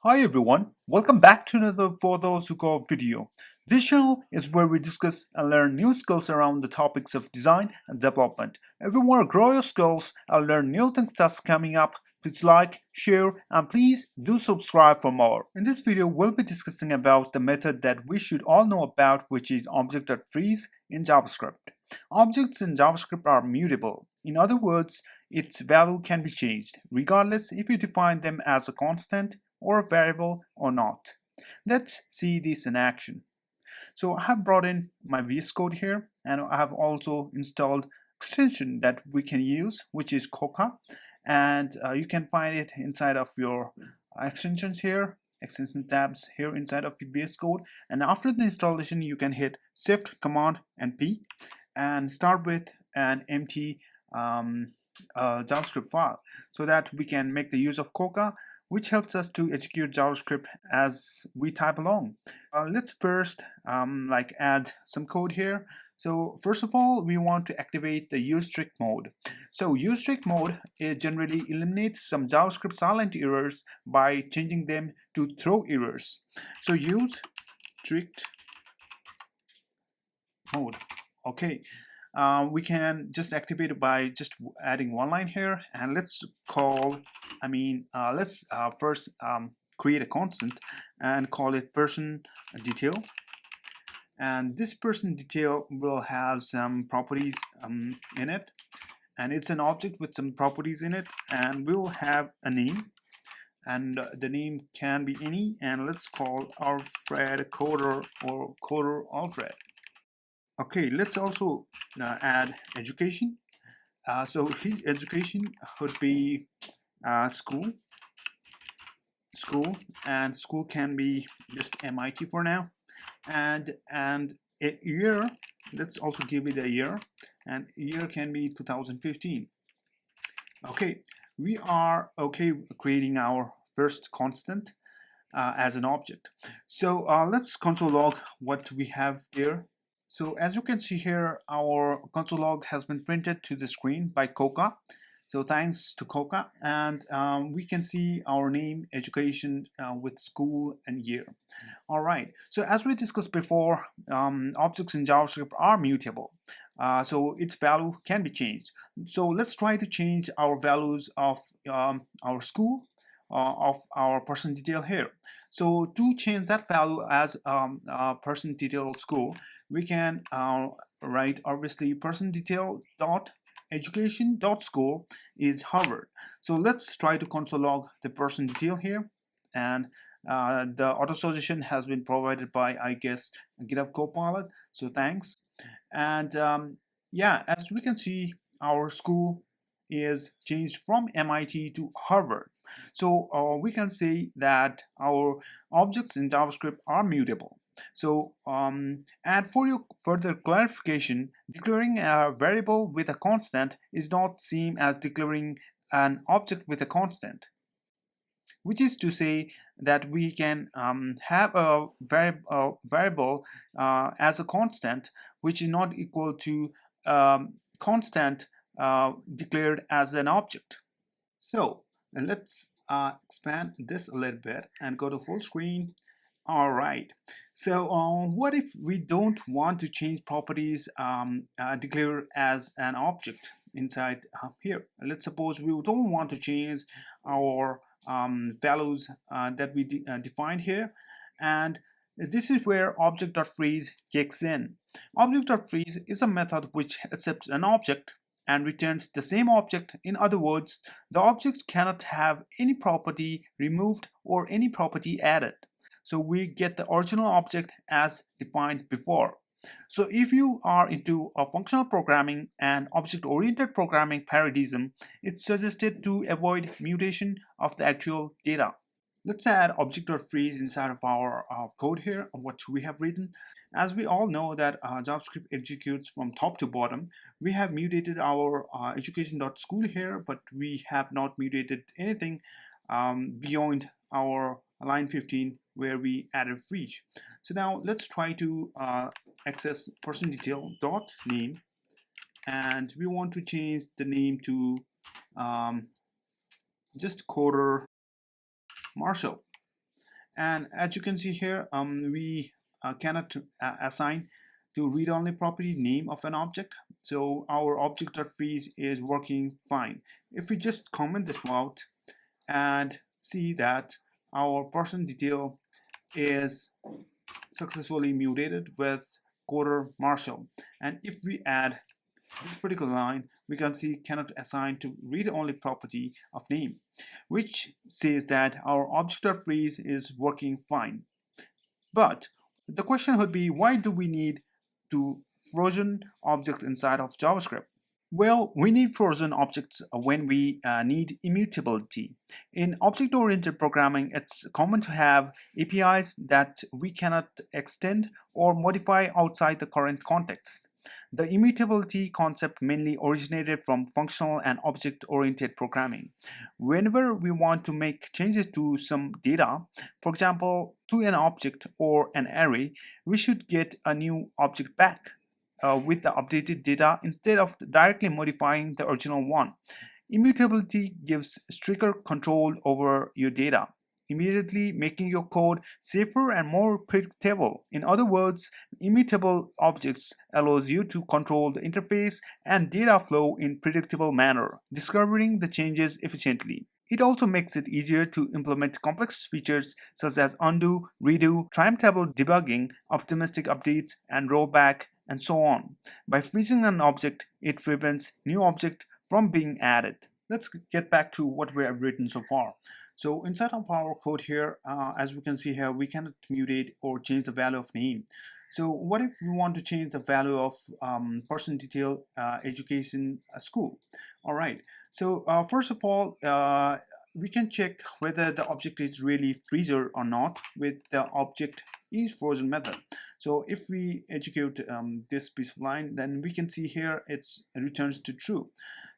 Hi everyone, welcome back to another For Those Who Go video. This channel is where we discuss and learn new skills around the topics of design and development. If you want to grow your skills and learn new things that's coming up, please like, share, and please do subscribe for more. In this video, we'll be discussing about the method that we should all know about, which is Object.freeze in JavaScript. Objects in JavaScript are mutable. In other words, its value can be changed, regardless if you define them as a constant or a variable or not. Let's see this in action. So I have brought in my VS Code here, and I have also installed extension that we can use, which is Coca, and you can find it inside of your extensions here, extension tabs here inside of your VS Code. And after the installation, you can hit Shift, Command, and P, and start with an empty JavaScript file, so that we can make the use of Coca, which helps us to execute JavaScript as we type along. Let's first add some code here. So first of all, we want to activate the use strict mode. So use strict mode generally eliminates some JavaScript silent errors by changing them to throw errors. So use strict mode. Okay. We can just activate it by just adding one line here, and let's first create a constant and call it person detail. And this person detail will have some properties in it, and it's an object with some properties in it, and we'll have a name, and the name can be any, and let's call Alfred Coder or Coder Alfred. Okay, let's also add education. So his education would be school, and school can be just MIT for now, and a year. Let's also give it a year, and year can be 2015. Okay, we are okay creating our first constant as an object. So let's console log what we have there. So as you can see here, our console log has been printed to the screen by Coca. So thanks to Coca, and we can see our name, education, with school and year. All right, so as we discussed before, objects in JavaScript are mutable. So its value can be changed. So let's try to change our values of our school, of our person detail here. So to change that value as person detail school, we can write obviously person detail dot education dot school is Harvard. So let's try to console log the person detail here, and the auto suggestion has been provided by, I guess, GitHub Copilot. So thanks. And yeah, as we can see, our school is changed from MIT to Harvard. So we can say that our objects in JavaScript are mutable. So and for your further clarification, declaring a variable with a constant is not same as declaring an object with a constant, which is to say that we can have a variable as a constant which is not equal to constant declared as an object. So let's expand this a little bit and go to full screen. All right, so what if we don't want to change properties declared as an object inside here? Let's suppose we don't want to change our values that we defined here, and this is where Object.freeze kicks in. Object.freeze is a method which accepts an object and returns the same object. In other words, the objects cannot have any property removed or any property added. So we get the original object as defined before. So if you are into a functional programming and object-oriented programming paradigm, it's suggested to avoid mutation of the actual data. Let's add Object.freeze inside of our code here, what we have written. As we all know that JavaScript executes from top to bottom, we have mutated our education.school here, but we have not mutated anything beyond our line 15 where we added freeze. So now let's try to access person detail dot name, and we want to change the name to just Coder Marshall. And as you can see here, we cannot assign to read-only property name of an object. So our object.freeze is working fine. If we just comment this out and see that our person detail is successfully mutated with coder Marshall, and if we add this particular line, we can see cannot assign to read-only property of name, which says that our object.freeze is working fine. But the question would be, why do we need to frozen objects inside of JavaScript? Well, we need frozen objects when we need immutability. In object-oriented programming, it's common to have APIs that we cannot extend or modify outside the current context. The immutability concept mainly originated from functional and object-oriented programming. Whenever we want to make changes to some data, for example, to an object or an array, we should get a new object back with the updated data instead of directly modifying the original one. Immutability gives stricter control over your data, immediately making your code safer and more predictable. In other words, immutable objects allows you to control the interface and data flow in predictable manner, discovering the changes efficiently. It also makes it easier to implement complex features such as undo, redo, timetable debugging, optimistic updates, and rollback, and so on. By freezing an object, it prevents new object from being added. Let's get back to what we have written so far. So inside of our code here, as we can see here, we cannot mutate or change the value of name. So what if we want to change the value of person detail, education, school? All right. So first of all, we can check whether the object is really freezer or not with the object is frozen method. So if we execute this piece of line, then we can see here it returns to true.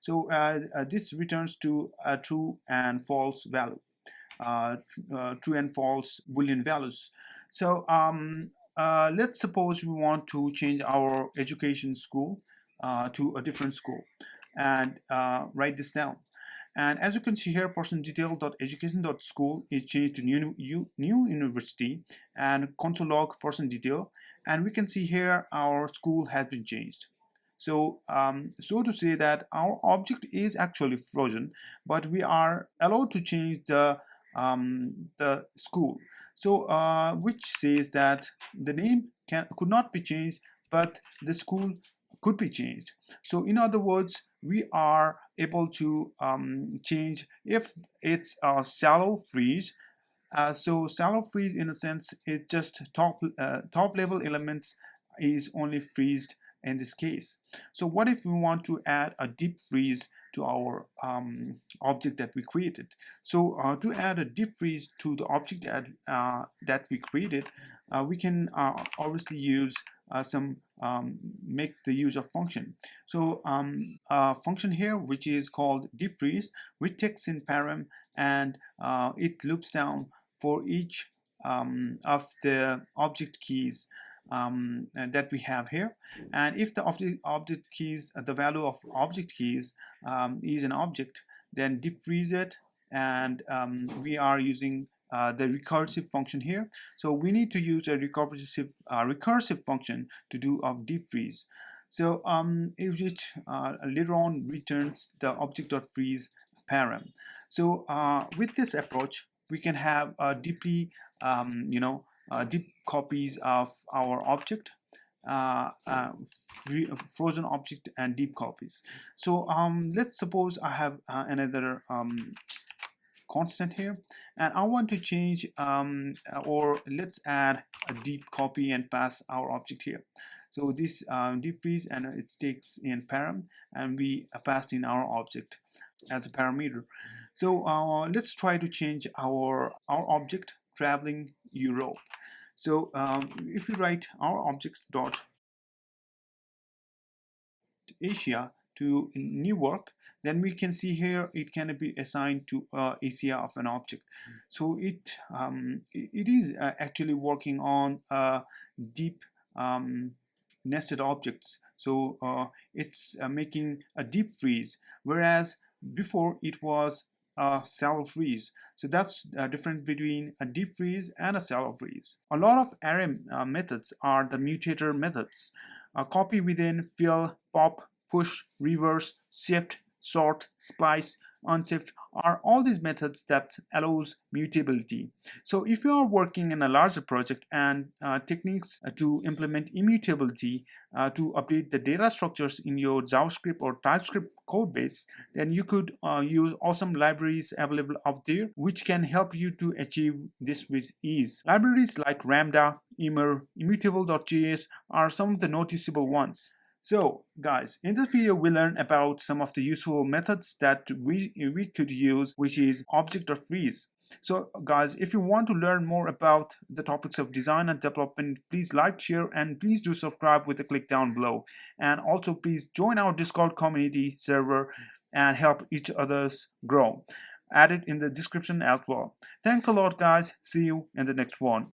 So this returns to a true and false value, true and false Boolean values. So let's suppose we want to change our education school to a different school, and write this down. And as you can see here, person detail.education.school is changed to new university, and console log person detail, and we can see here our school has been changed. So so to say that our object is actually frozen, but we are allowed to change the school. So which says that the name could not be changed, but the school could be changed. So in other words, we are able to change if it's a shallow freeze. So shallow freeze, in a sense, it just top level elements is only freezed in this case. So what if we want to add a deep freeze to our object that we created? So to add a deep freeze to the object that we created, we can obviously use make the use of function. So a function here which is called deep freeze, which takes in param, and it loops down for each of the object keys that we have here. And if the object keys, the value of object keys is an object, then deep freeze it, and we are using the recursive function here. So we need to use a recursive function to do of deep freeze. So which later on returns the object.freeze param. So with this approach, we can have deeply deep copies of our object, frozen object, and deep copies. So let's suppose I have another constant here, and I want to change or let's add a deep copy and pass our object here. So this deep freeze, and it takes in param, and we passed in our object as a parameter. So let's try to change our object traveling Europe. So if we write our object dot Asia to Newark, then we can see here it can be assigned to Asia of an object. So it is actually working on deep nested objects. So it's making a deep freeze, whereas before it was a shallow freeze. So that's the difference between a deep freeze and a shallow freeze. A lot of array methods are the mutator methods. Copy within, fill, pop, push, reverse, shift, sort, splice, unshift are all these methods that allows mutability. So if you are working in a larger project and techniques to implement immutability to update the data structures in your JavaScript or TypeScript code base, then you could use awesome libraries available out there which can help you to achieve this with ease. Libraries like Ramda, Immer, immutable.js are some of the noticeable ones. So guys, in this video we learned about some of the useful methods that we could use, which is Object.freeze. So guys, if you want to learn more about the topics of design and development, please like, share, and please do subscribe with a click down below. And also please join our Discord community server and help each others grow. Add it in the description as well. Thanks a lot guys. See you in the next one.